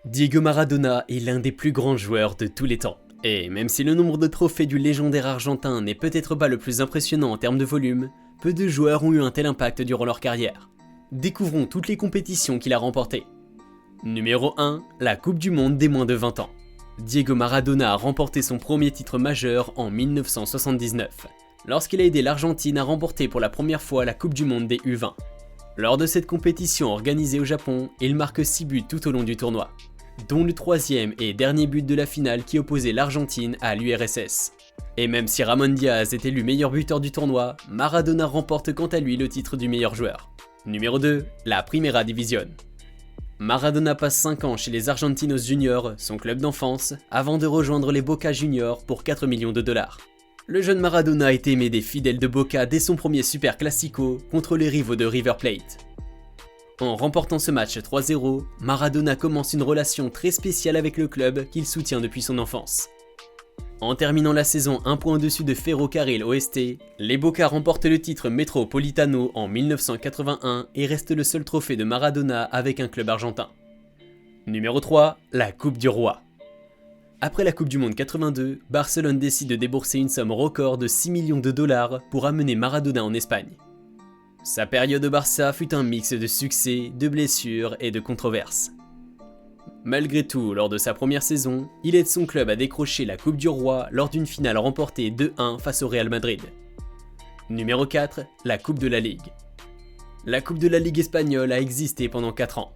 Diego Maradona est l'un des plus grands joueurs de tous les temps. Et même si le nombre de trophées du légendaire argentin n'est peut-être pas le plus impressionnant en termes de volume, peu de joueurs ont eu un tel impact durant leur carrière. Découvrons toutes les compétitions qu'il a remportées. Numéro 1, la Coupe du Monde des moins de 20 ans. Diego Maradona a remporté son premier titre majeur en 1979, lorsqu'il a aidé l'Argentine à remporter pour la première fois la Coupe du Monde des U20. Lors de cette compétition organisée au Japon, il marque 6 buts tout au long du tournoi, dont le troisième et dernier but de la finale qui opposait l'Argentine à l'URSS. Et même si Ramon Diaz est élu meilleur buteur du tournoi, Maradona remporte quant à lui le titre du meilleur joueur. Numéro 2, la Primera División. Maradona passe 5 ans chez les Argentinos Juniors, son club d'enfance, avant de rejoindre les Boca Juniors pour 4 millions de dollars. Le jeune Maradona a été aimé des fidèles de Boca dès son premier Super Classico contre les rivaux de River Plate. En remportant ce match 3-0, Maradona commence une relation très spéciale avec le club qu'il soutient depuis son enfance. En terminant la saison un point au-dessus de Ferrocarril Oeste, les Boca remportent le titre Metropolitano en 1981 et restent le seul trophée de Maradona avec un club argentin. Numéro 3, la Coupe du Roi. Après la Coupe du Monde 82, Barcelone décide de débourser une somme record de 6 millions de dollars pour amener Maradona en Espagne. Sa période au Barça fut un mix de succès, de blessures et de controverses. Malgré tout, lors de sa première saison, il aide son club à décrocher la Coupe du Roi lors d'une finale remportée 2-1 face au Real Madrid. Numéro 4, la Coupe de la Ligue. La Coupe de la Ligue espagnole a existé pendant 4 ans.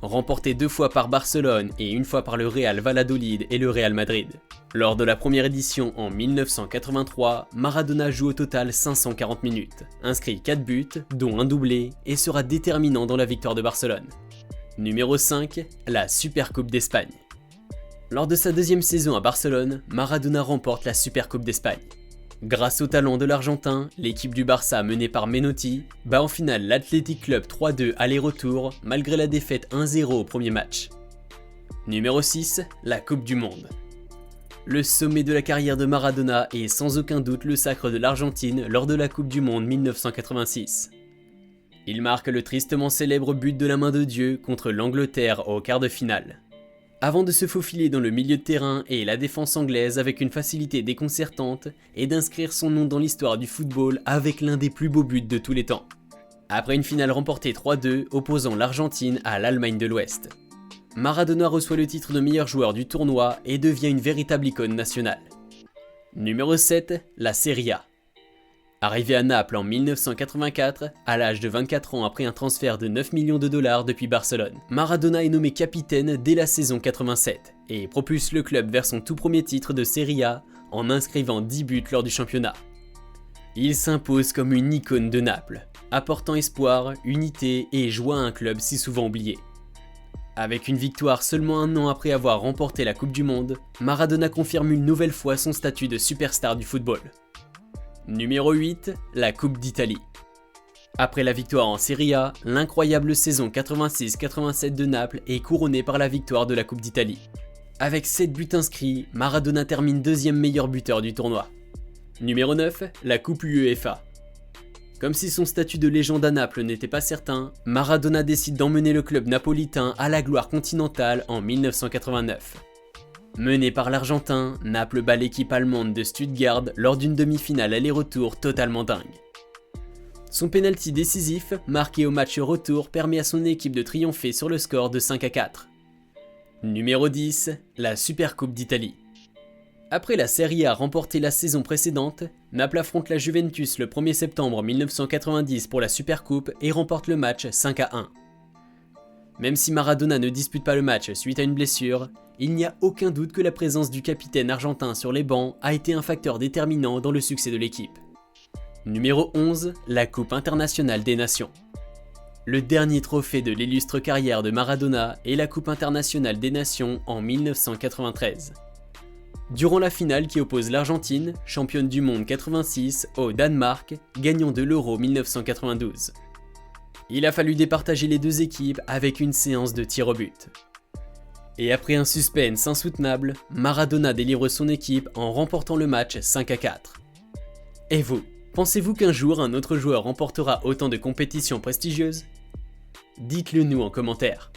Remportée 2 fois par Barcelone et 1 fois par le Real Valladolid et le Real Madrid. Lors de la première édition en 1983, Maradona joue au total 540 minutes, inscrit 4 buts, dont un doublé, et sera déterminant dans la victoire de Barcelone. Numéro 5, la Supercoupe d'Espagne. Lors de sa deuxième saison à Barcelone, Maradona remporte la Supercoupe d'Espagne. Grâce au talent de l'Argentin, l'équipe du Barça menée par Menotti bat en finale l'Athletic Club 3-2 aller-retour malgré la défaite 1-0 au premier match. Numéro 6, la Coupe du Monde. Le sommet de la carrière de Maradona est sans aucun doute le sacre de l'Argentine lors de la Coupe du Monde 1986. Il marque le tristement célèbre but de la main de Dieu contre l'Angleterre au quart de finale. Avant de se faufiler dans le milieu de terrain et la défense anglaise avec une facilité déconcertante et d'inscrire son nom dans l'histoire du football avec l'un des plus beaux buts de tous les temps. Après une finale remportée 3-2 opposant l'Argentine à l'Allemagne de l'Ouest. Maradona reçoit le titre de meilleur joueur du tournoi et devient une véritable icône nationale. Numéro 7, la Serie A. Arrivé à Naples en 1984, à l'âge de 24 ans après un transfert de 9 millions de dollars depuis Barcelone, Maradona est nommé capitaine dès la saison 87 et propulse le club vers son tout premier titre de Serie A en inscrivant 10 buts lors du championnat. Il s'impose comme une icône de Naples, apportant espoir, unité et joie à un club si souvent oublié. Avec une victoire seulement un an après avoir remporté la Coupe du Monde, Maradona confirme une nouvelle fois son statut de superstar du football. Numéro 8, la Coupe d'Italie. Après la victoire en Serie A, l'incroyable saison 86-87 de Naples est couronnée par la victoire de la Coupe d'Italie. Avec 7 buts inscrits, Maradona termine deuxième meilleur buteur du tournoi. Numéro 9, la Coupe UEFA. Comme si son statut de légende à Naples n'était pas certain, Maradona décide d'emmener le club napolitain à la gloire continentale en 1989. Mené par l'Argentin, Naples bat l'équipe allemande de Stuttgart lors d'une demi-finale aller-retour totalement dingue. Son pénalty décisif, marqué au match retour, permet à son équipe de triompher sur le score de 5-4. Numéro 10, la Supercoupe d'Italie. Après la Serie A remportée la saison précédente, Naples affronte la Juventus le 1er septembre 1990 pour la Supercoupe et remporte le match 5-1. Même si Maradona ne dispute pas le match suite à une blessure, il n'y a aucun doute que la présence du capitaine argentin sur les bancs a été un facteur déterminant dans le succès de l'équipe. Numéro 11, la Coupe internationale des nations. Le dernier trophée de l'illustre carrière de Maradona est la Coupe internationale des nations en 1993. Durant la finale qui oppose l'Argentine, championne du monde 86, au Danemark, gagnant de l'Euro 1992. Il a fallu départager les deux équipes avec une séance de tirs au but. Et après un suspense insoutenable, Maradona délivre son équipe en remportant le match 5-4. Et vous, pensez-vous qu'un jour un autre joueur remportera autant de compétitions prestigieuses ? Dites-le nous en commentaire.